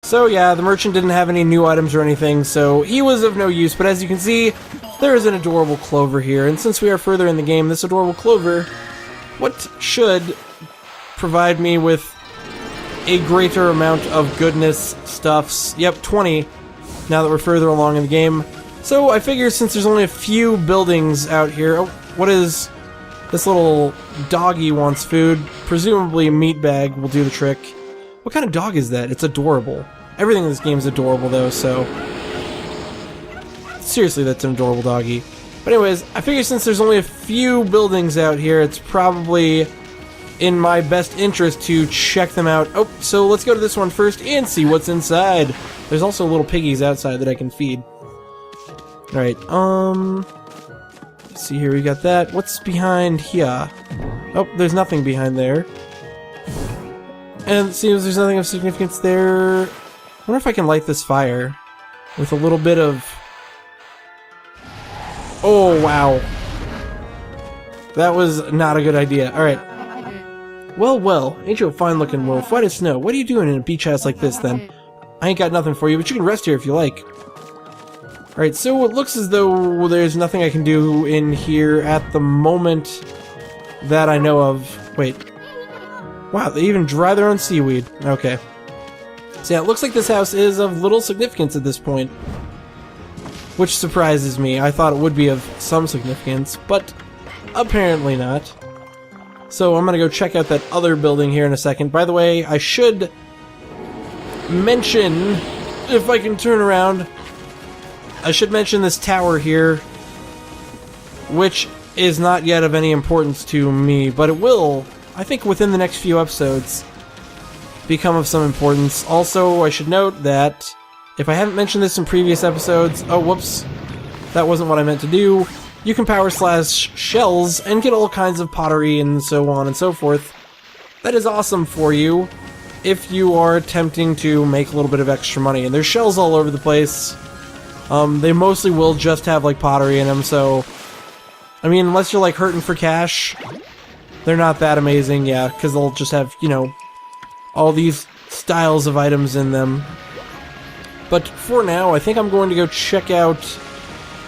So yeah, the merchant didn't have any new items or anything, so he was of no use, but as you can see, there is an adorable clover here, and since we are further in the game, this adorable clover, what should provide me with a greater amount of goodness stuffs. Yep, 20, now that we're further along in the game. So I figure since there's only a few buildings out here, oh, what is... This little doggy wants food. Presumably a meat bag will do the trick. What kind of dog is that? It's adorable. Everything in this game is adorable, though, so... Seriously, that's an adorable doggy. But anyways, I figure since there's only a few buildings out here, it's probably in my best interest to check them out. Oh, so let's go to this one first and see what's inside. There's also little piggies outside that I can feed. Alright, let's see here, we got that. What's behind here? Oh, there's nothing behind there. And it seems there's nothing of significance there. I wonder if I can light this fire with a little bit of... Oh, wow. That was not a good idea. Alright. Well, well, ain't you a fine-looking wolf? White as snow. What are you doing in a beach house like this, then? I ain't got nothing for you, but you can rest here if you like. Alright, so it looks as though there's nothing I can do in here at the moment that I know of. Wait. Wow, they even dry their own seaweed. Okay. So yeah, it looks like this house is of little significance at this point. Which surprises me. I thought it would be of some significance, but apparently not. So I'm gonna go check out that other building here in a second. By the way, I should mention, if I can turn around, I should mention this tower here, which is not yet of any importance to me, but it will, I think within the next few episodes, become of some importance. Also, I should note that if I haven't mentioned this in previous episodes, oh whoops, that wasn't what I meant to do, you can power slash shells and get all kinds of pottery and so on and so forth. That is awesome for you if you are attempting to make a little bit of extra money. And there's shells all over the place. They mostly will just have like pottery in them, so I mean, unless you're like hurting for cash, they're not that amazing, yeah, because they'll just have, you know, all these styles of items in them. But for now, I think I'm going to go check out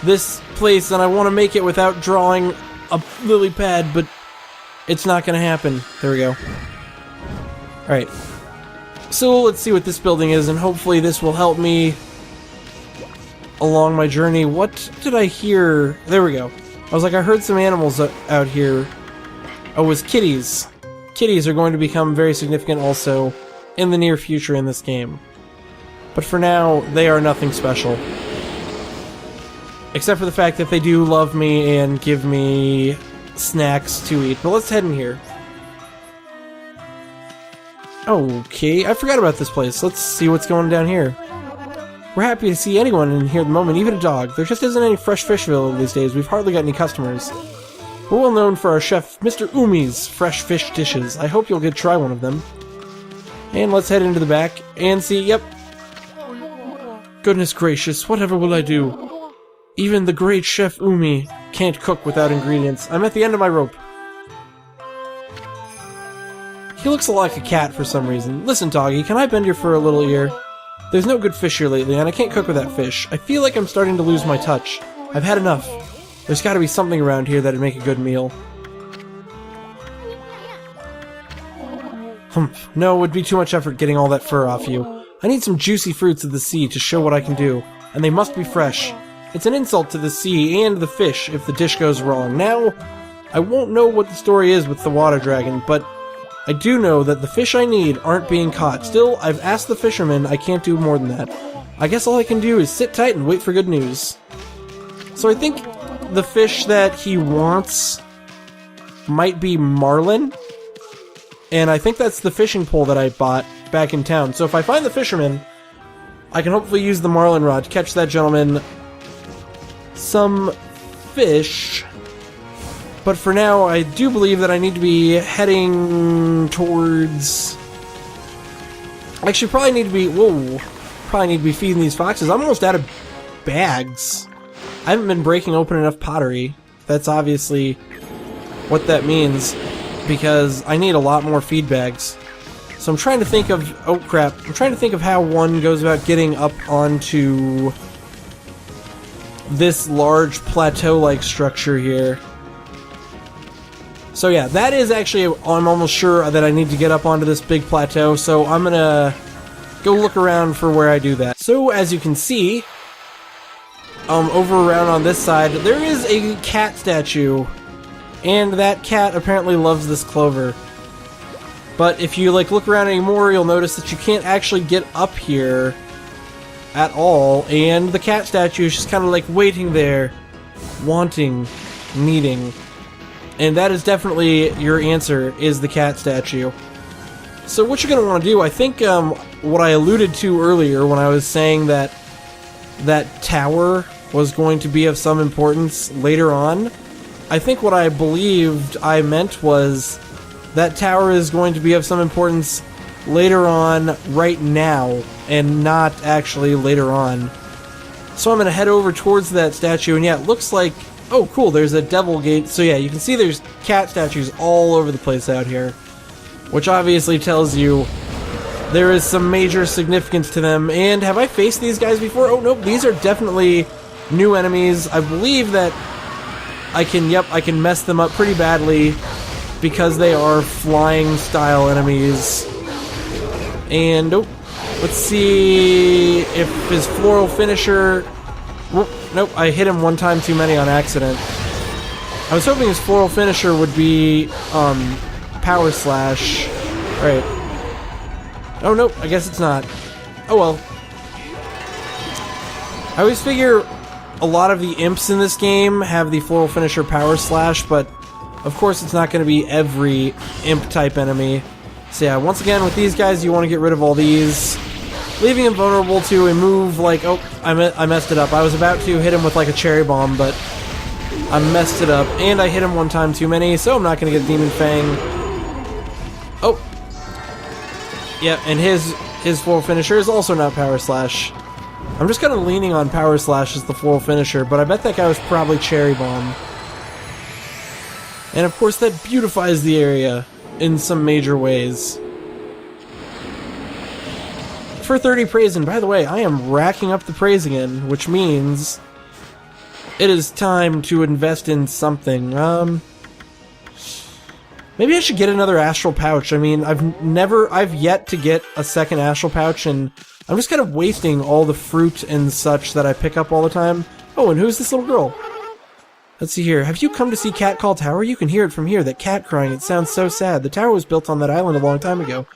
this place, and I want to make it without drawing a lily pad, but it's not going to happen. There we go. Alright. So let's see what this building is, and hopefully this will help me along my journey. What did I hear? There we go. I was like, I heard some animals out here. Oh, it was kitties. Kitties are going to become very significant also in the near future in this game. But for now, they are nothing special. Except for the fact that they do love me and give me snacks to eat. But let's head in here. Okay, I forgot about this place. Let's see what's going down here. We're happy to see anyone in here at the moment, even a dog. There just isn't any fresh fish available these days. We've hardly got any customers. We're well known for our chef, Mr. Umi's fresh fish dishes. I hope you'll get to try one of them. And let's head into the back and see, yep. Goodness gracious, whatever will I do? Even the great Chef Umi can't cook without ingredients. I'm at the end of my rope. He looks like a cat for some reason. Listen, doggy, can I bend your fur a little ear? There's no good fish here lately, and I can't cook with that fish. I feel like I'm starting to lose my touch. I've had enough. There's gotta be something around here that'd make a good meal. Humph. No, it would be too much effort getting all that fur off you. I need some juicy fruits of the sea to show what I can do, and they must be fresh. It's an insult to the sea and the fish if the dish goes wrong. Now, I won't know what the story is with the water dragon, but I do know that the fish I need aren't being caught. Still, I've asked the fisherman. I can't do more than that. I guess all I can do is sit tight and wait for good news. So I think the fish that he wants might be marlin, and I think that's the fishing pole that I bought back in town. So if I find the fisherman, I can hopefully use the marlin rod to catch that gentleman some fish. But for now, I do believe that I need to be heading towards... Actually, probably need to be... Whoa. Probably need to be feeding these foxes. I'm almost out of bags. I haven't been breaking open enough pottery. That's obviously what that means, because I need a lot more feed bags. So I'm trying to think of... Oh, crap. I'm trying to think of how one goes about getting up onto this large plateau-like structure here. So yeah, that is actually... I'm almost sure that I need to get up onto this big plateau, so I'm gonna go look around for where I do that. So, as you can see, over around on this side, there is a cat statue, and that cat apparently loves this clover. But if you like look around anymore, you'll notice that you can't actually get up here at all, and the cat statue is just kind of like waiting there, wanting, needing. And that is definitely your answer, is the cat statue. So what you're going to want to do, I think what I alluded to earlier when I was saying that that tower was going to be of some importance later on, I think what I believed I meant was that tower is going to be of some importance later on, right now, and not actually later on. So I'm going to head over towards that statue, and yeah, it looks like... Oh, cool, there's a devil gate. So yeah, you can see there's cat statues all over the place out here, which obviously tells you there is some major significance to them. And have I faced these guys before? Oh, nope, these are definitely new enemies. I believe that I can mess them up pretty badly because they are flying-style enemies. And, oh, let's see if his floral finisher... Nope, I hit him one time too many on accident. I was hoping his floral finisher would be, Power Slash. Alright. Oh, nope, I guess it's not. Oh well. I always figure a lot of the imps in this game have the floral finisher Power Slash, but of course it's not going to be every imp-type enemy. So yeah, once again, with these guys, you want to get rid of all these, leaving him vulnerable to a move like... Oh, I messed it up. I was about to hit him with like a cherry bomb, but I messed it up. And I hit him one time too many, so I'm not going to get Demon Fang. Oh. Yeah, and his floral finisher is also not Power Slash. I'm just kind of leaning on Power Slash as the floral finisher, but I bet that guy was probably Cherry Bomb. And of course that beautifies the area in some major ways. For 30 praise, and by the way, I am racking up the praise again, which means it is time to invest in something. Maybe I should get another astral pouch. I mean, I've yet to get a second astral pouch, and I'm just kind of wasting all the fruit and such that I pick up all the time. Oh, and who's this little girl? Let's see here. Have you come to see Catcall Tower? You can hear it from here. That cat crying, it sounds so sad. The tower was built on that island a long time ago.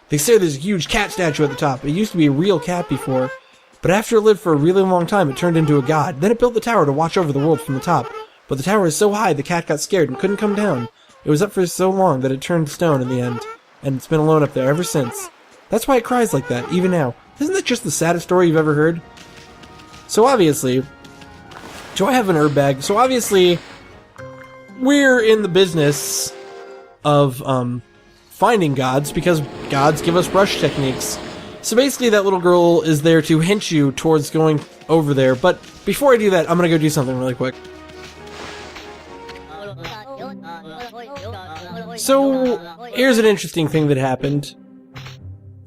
They say there's a huge cat statue at the top. It used to be a real cat before, but after it lived for a really long time, it turned into a god. Then it built the tower to watch over the world from the top. But the tower is so high, the cat got scared and couldn't come down. It was up for so long that it turned to stone in the end, and it's been alone up there ever since. That's why it cries like that, even now. Isn't that just the saddest story you've ever heard? So obviously, do I have an herb bag? So obviously, we're in the business of, finding gods, because gods give us rush techniques. So basically that little girl is there to hint you towards going over there, but before I do that, I'm gonna go do something really quick. So, here's an interesting thing that happened.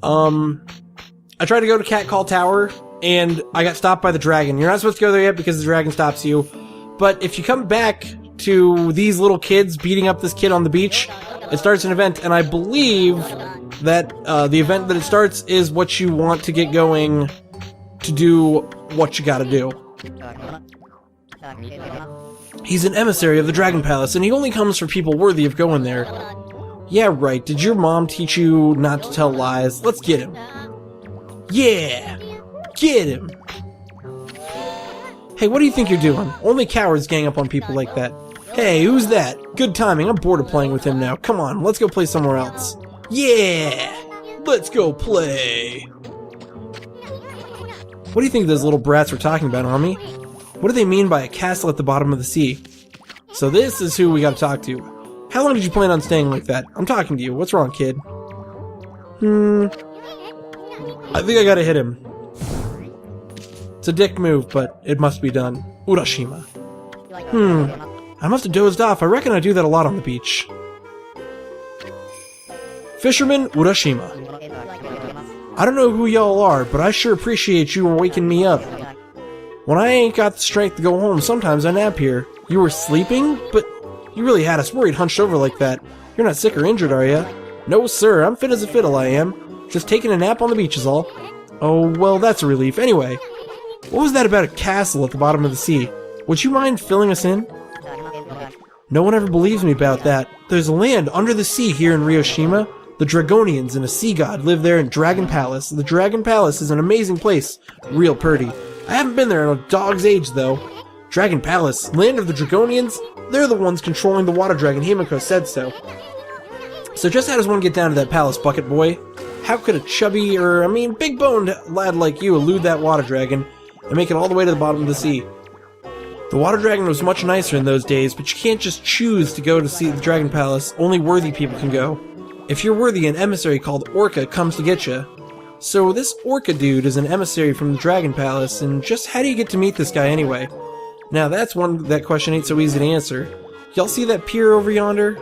I tried to go to Catcall Tower, and I got stopped by the dragon. You're not supposed to go there yet because the dragon stops you, but if you come back to these little kids beating up this kid on the beach, it starts an event, and I believe that the event that it starts is what you want to get going to do what you gotta do. He's an emissary of the Dragon Palace, and he only comes for people worthy of going there. Yeah, right. Did your mom teach you not to tell lies? Let's get him. Yeah! Get him! Hey, what do you think you're doing? Only cowards gang up on people like that. Hey, who's that? Good timing. I'm bored of playing with him now. Come on, let's go play somewhere else. Yeah! Let's go play! What do you think those little brats were talking about, homie? What do they mean by a castle at the bottom of the sea? So this is who we gotta talk to. How long did you plan on staying like that? I'm talking to you. What's wrong, kid? I think I gotta hit him. It's a dick move, but it must be done. Urashima. I must have dozed off. I reckon I do that a lot on the beach. Fisherman Urashima. I don't know who y'all are, but I sure appreciate you waking me up. When I ain't got the strength to go home, sometimes I nap here. You were sleeping? But you really had us worried hunched over like that. You're not sick or injured, are ya? No, sir, I'm fit as a fiddle, I am. Just taking a nap on the beach is all. Oh, well, that's a relief. Anyway, what was that about a castle at the bottom of the sea? Would you mind filling us in? No one ever believes me about that. There's a land under the sea here in Ryoshima. The Dragonians and a sea god live there in Dragon Palace. The Dragon Palace is an amazing place. Real pretty. I haven't been there in a dog's age, though. Dragon Palace, land of the Dragonians? They're the ones controlling the water dragon. Himiko said so. So just how does one get down to that palace, bucket boy? How could a chubby, big-boned lad like you elude that water dragon and make it all the way to the bottom of the sea? The water dragon was much nicer in those days, but you can't just choose to go to see the Dragon Palace. Only worthy people can go. If you're worthy, an emissary called Orca comes to get you. So this Orca dude is an emissary from the Dragon Palace, and just how do you get to meet this guy anyway? Now that question ain't so easy to answer. Y'all see that pier over yonder?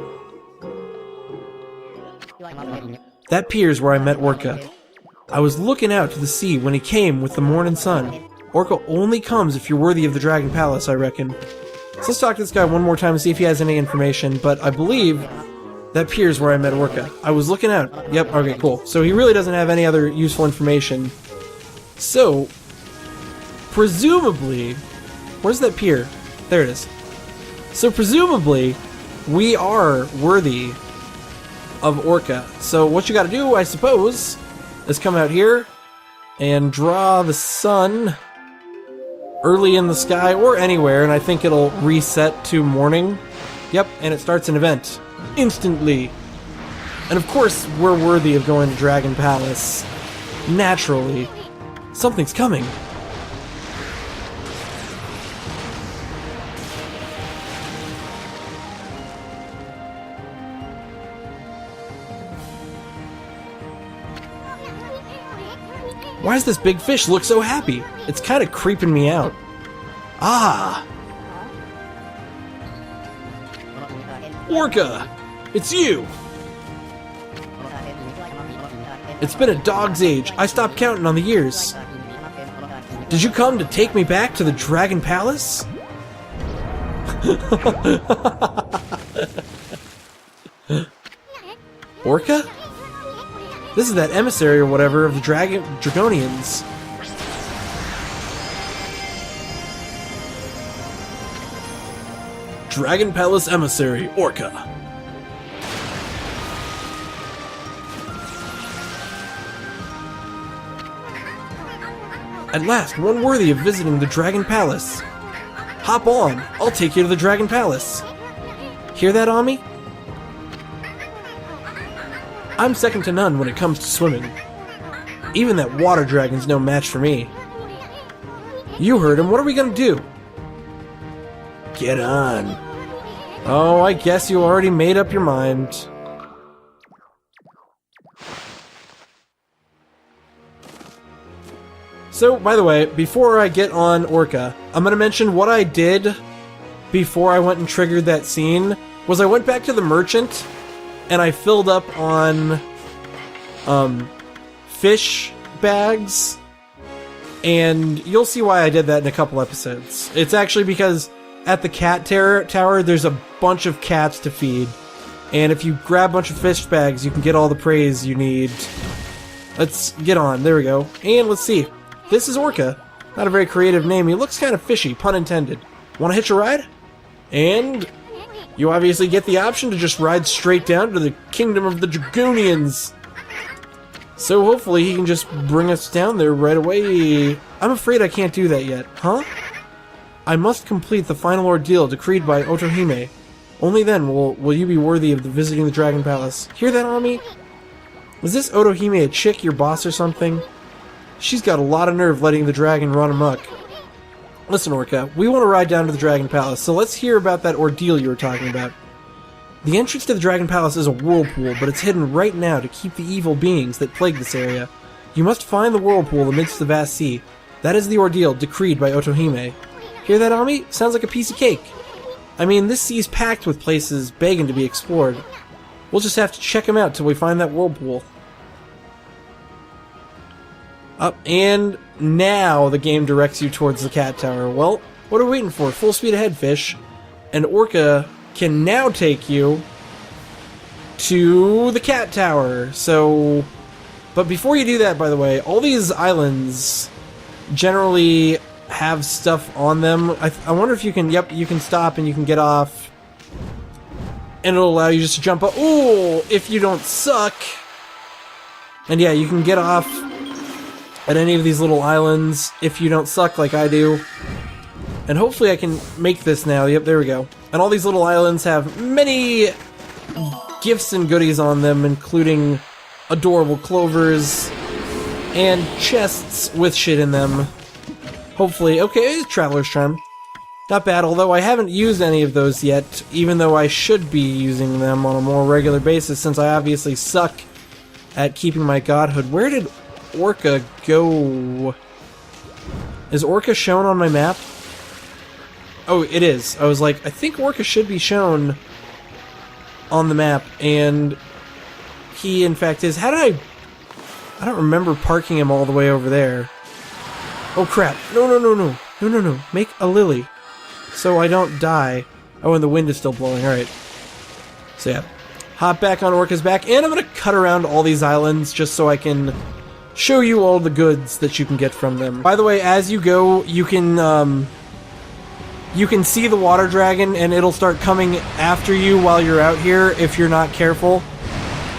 That pier's where I met Orca. I was looking out to the sea when he came with the morning sun. Orca only comes if you're worthy of the Dragon Palace, I reckon. So let's talk to this guy one more time and see if he has any information, but I believe that pier's where I met Orca. I was looking out. Yep, okay, cool. So he really doesn't have any other useful information. So, presumably, where's that pier? There it is. So presumably, we are worthy of Orca. So what you gotta do, I suppose, is come out here and draw the sun early in the sky or anywhere, and I think it'll reset to morning. Yep, and it starts an event instantly. And of course, we're worthy of going to Dragon Palace. Naturally. Something's coming. Why does this big fish look so happy? It's kind of creeping me out. Ah! Orca! It's you! It's been a dog's age. I stopped counting on the years. Did you come to take me back to the Dragon Palace? Orca? This is that emissary or whatever of the Dragonians. Dragon Palace emissary, Orca. At last, one worthy of visiting the Dragon Palace. Hop on, I'll take you to the Dragon Palace. Hear that, Ami? I'm second to none when it comes to swimming. Even that water dragon's no match for me. You heard him, what are we gonna do? Get on. Oh, I guess you already made up your mind. So, by the way, before I get on Orca, I'm gonna mention what I did before I went and triggered that scene, was I went back to the merchant and I filled up on fish bags, and you'll see why I did that in a couple episodes. It's actually because at the cat tower, there's a bunch of cats to feed, and if you grab a bunch of fish bags, you can get all the praise you need. Let's get on. There we go. And let's see. This is Orca. Not a very creative name. He looks kind of fishy, pun intended. Want to hitch a ride? And you obviously get the option to just ride straight down to the kingdom of the Dragonians. So hopefully he can just bring us down there right away. I'm afraid I can't do that yet. Huh? I must complete the final ordeal decreed by Otohime. Only then will you be worthy of visiting the Dragon Palace. Hear that, Ami? Is this Otohime a chick, your boss or something? She's got a lot of nerve letting the dragon run amok. Listen, Orca, we want to ride down to the Dragon Palace, so let's hear about that ordeal you were talking about. The entrance to the Dragon Palace is a whirlpool, but it's hidden right now to keep the evil beings that plague this area. You must find the whirlpool amidst the vast sea. That is the ordeal decreed by Otohime. Hear that, Ami? Sounds like a piece of cake. I mean, this sea's packed with places begging to be explored. We'll just have to check him out till we find that whirlpool. Up, and now the game directs you towards the cat tower. Well, what are we waiting for? Full speed ahead, fish. And Orca can now take you to the cat tower. So, but before you do that, by the way, all these islands generally have stuff on them. I wonder if you can, yep, you can stop and you can get off. And it'll allow you just to jump up. Ooh, if you don't suck. And yeah, you can get off at any of these little islands if you don't suck like I do. And hopefully I can make this now. Yep, there we go. And all these little islands have many gifts and goodies on them, including adorable clovers and chests with shit in them. Hopefully. Okay, Traveler's Charm. Not bad, although I haven't used any of those yet, even though I should be using them on a more regular basis, since I obviously suck at keeping my godhood. Where did Orca go? Is Orca shown on my map? Oh, it is. I was like, I think Orca should be shown on the map, and he in fact is. How did I don't remember parking him all the way over there. Oh crap. No. Make a lily so I don't die. Oh, and the wind is still blowing. Alright. So yeah. Hop back on Orca's back, and I'm gonna cut around all these islands just so I can show you all the goods that you can get from them. By the way, as you go, you can see the water dragon, and it'll start coming after you while you're out here if you're not careful.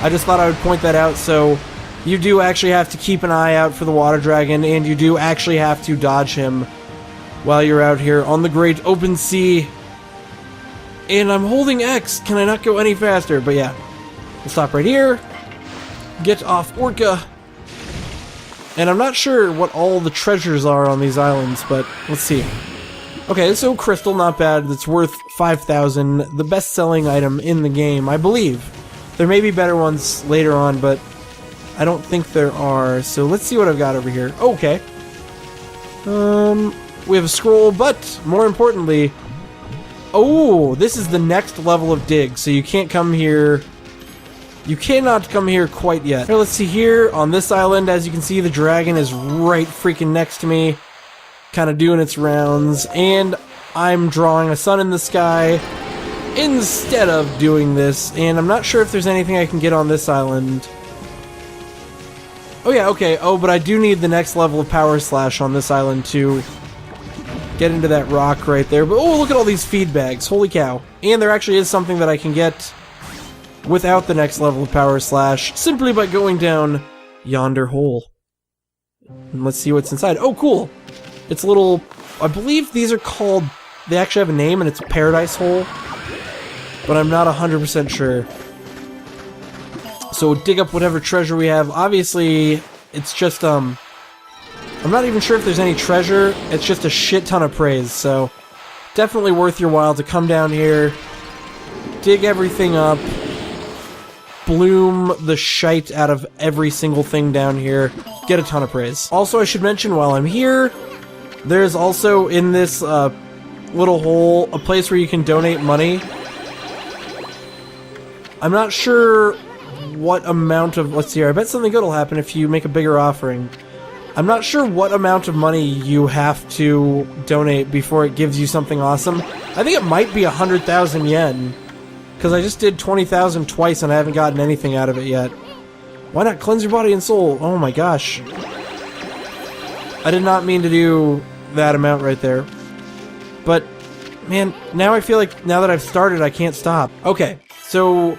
I just thought I would point that out, so you do actually have to keep an eye out for the water dragon, and you do actually have to dodge him while you're out here on the great open sea. And I'm holding X. Can I not go any faster? But yeah, we'll stop right here. Get off Orca. And I'm not sure what all the treasures are on these islands, but let's see. Okay, so crystal, not bad. That's worth 5,000. The best-selling item in the game, I believe. There may be better ones later on, but I don't think there are. So let's see what I've got over here. Okay. We have a scroll, but more importantly, oh, this is the next level of dig. So you can't come here. You cannot come here quite yet. Here, let's see here on this island. As you can see, the dragon is right freaking next to me, kind of doing its rounds, and I'm drawing a sun in the sky instead of doing this, and I'm not sure if there's anything I can get on this island. Oh yeah, okay. Oh, but I do need the next level of Power Slash on this island to get into that rock right there. But oh, look at all these feed bags. Holy cow. And there actually is something that I can get without the next level of Power Slash, simply by going down yonder hole. And let's see what's inside. Oh, cool. It's a little, I believe these are called, they actually have a name, and it's Paradise Hole, but I'm not 100% sure. So dig up whatever treasure we have. Obviously, it's just, I'm not even sure if there's any treasure. It's just a shit ton of praise, so definitely worth your while to come down here, dig everything up, bloom the shite out of every single thing down here, get a ton of praise. Also, I should mention while I'm here, there's also in this little hole a place where you can donate money. I'm not sure what amount of, let's see here, I bet something good will happen if you make a bigger offering. I'm not sure what amount of money you have to donate before it gives you something awesome. I think it might be 100,000 yen, because I just did 20,000 twice and I haven't gotten anything out of it yet. Why not cleanse your body and soul? Oh my gosh. I did not mean to do that amount right there. But, man, now I feel like now that I've started, I can't stop. Okay, so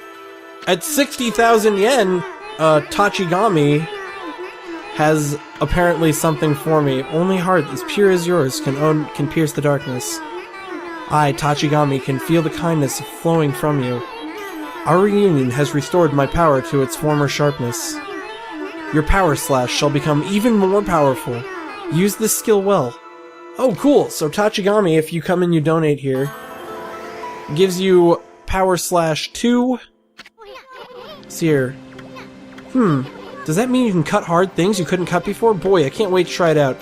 at 60,000 yen, Tachigami has apparently something for me. Only heart as pure as yours can pierce the darkness. I, Tachigami, can feel the kindness flowing from you. Our reunion has restored my power to its former sharpness. Your Power Slash shall become even more powerful. Use this skill well. Oh, cool. So Tachigami, if you come and you donate here, gives you Power Slash 2. See here. Does that mean you can cut hard things you couldn't cut before? Boy, I can't wait to try it out.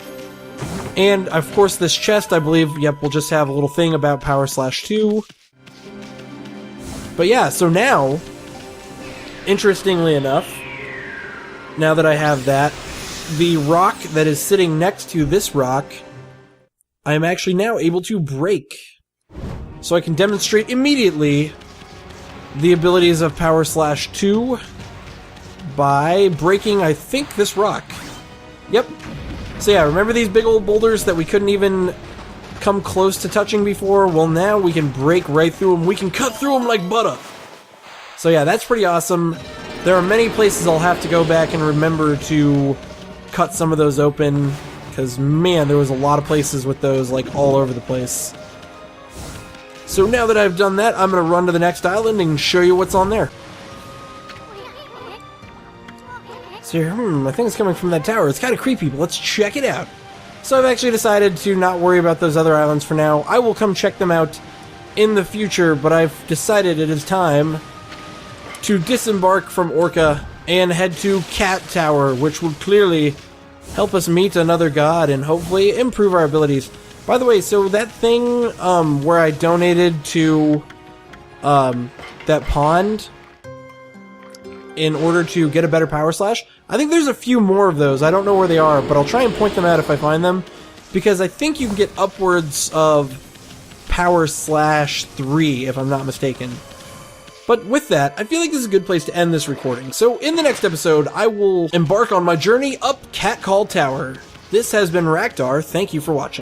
And, of course, this chest, I believe, yep, will just have a little thing about Power Slash 2. But yeah, so now, Interestingly enough, now that I have that, the rock that is sitting next to this rock, I am actually now able to break. So I can demonstrate immediately the abilities of Power Slash 2 by breaking, I think, this rock. Yep. So yeah, remember these big old boulders that we couldn't even come close to touching before? Well, now we can break right through them. We can cut through them like butter. So yeah, that's pretty awesome. There are many places I'll have to go back and remember to cut some of those open, because man, there was a lot of places with those like all over the place. So now that I've done that, I'm going to run to the next island and show you what's on there. So I think it's coming from that tower. It's kind of creepy, but let's check it out. So I've actually decided to not worry about those other islands for now. I will come check them out in the future, but I've decided it is time to disembark from Orca and head to Cat Tower, which will clearly help us meet another god and hopefully improve our abilities. By the way, so that thing where I donated to that pond in order to get a better Power Slash, I think there's a few more of those. I don't know where they are, but I'll try and point them out if I find them, because I think you can get upwards of Power Slash 3, if I'm not mistaken. But with that, I feel like this is a good place to end this recording. So in the next episode, I will embark on my journey up Catcall Tower. This has been Raktar. Thank you for watching.